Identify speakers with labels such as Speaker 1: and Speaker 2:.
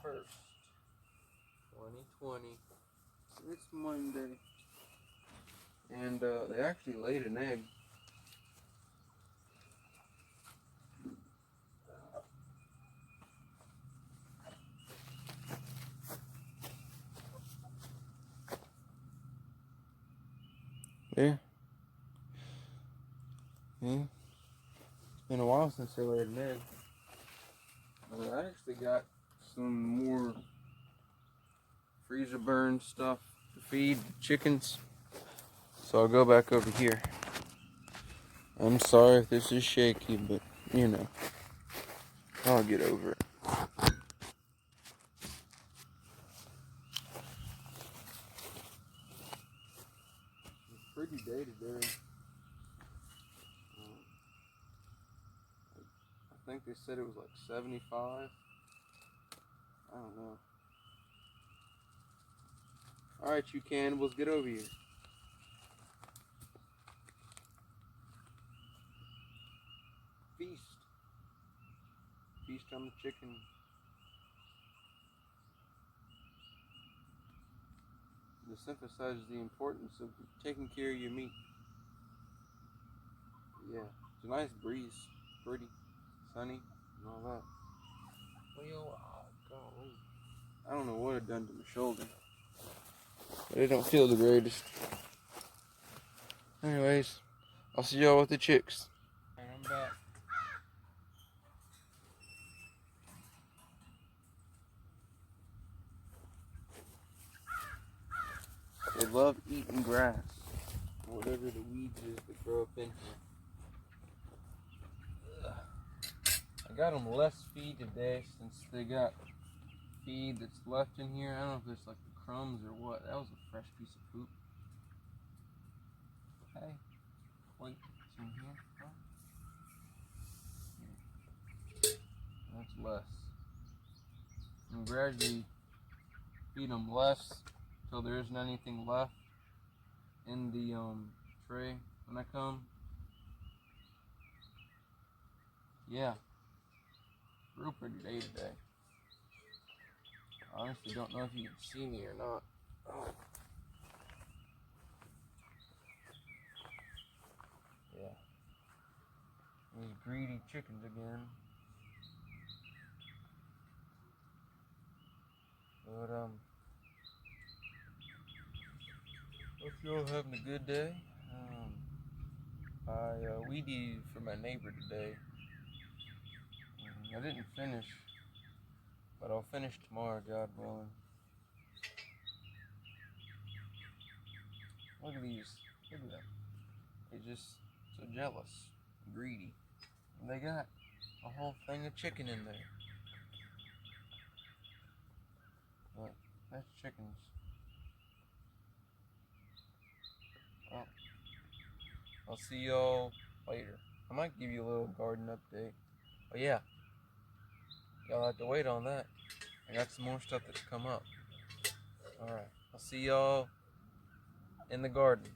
Speaker 1: 1st, 2020. It's Monday. And they actually laid an egg. There. Yeah. It's been a while since they laid an egg. I actually got some more freezer burn stuff to feed the chickens. So I'll go back over here. I'm sorry if this is shaky, but you know, I'll get over it. It's a pretty day today. I think they said it was like 75. I don't know. Alright, you cannibals, get over here. Feast. Feast on the chicken. This emphasizes the importance of taking care of your meat. Yeah, it's a nice breeze. Pretty, sunny, and all that. Well, golly. I don't know what it done to my shoulder. But it don't feel the greatest. Anyways, I'll see y'all with the chicks. And I'm back. They love eating grass. Whatever the weeds is that grow up in here. I got them less feed today since they got feed that's left in here. I don't know if it's like the crumbs or what. That was a fresh piece of poop. Hey, wait, it's in here. That's less. And gradually feed them less until there isn't anything left in the tray when I come. Yeah, real pretty day today. I honestly don't know if you can see me or not. Oh. Yeah. These greedy chickens again. But hope you're all having a good day. I weeded for my neighbor today. I didn't finish, but I'll finish tomorrow, God willing. Look at these. Look at them. They're just so jealous, greedy. And they got a whole thing of chicken in there. But that's chickens. Well, I'll see y'all later. I might give you a little garden update. But yeah, y'all have to wait on that. I got some more stuff that's come up. Alright, I'll see y'all in the garden.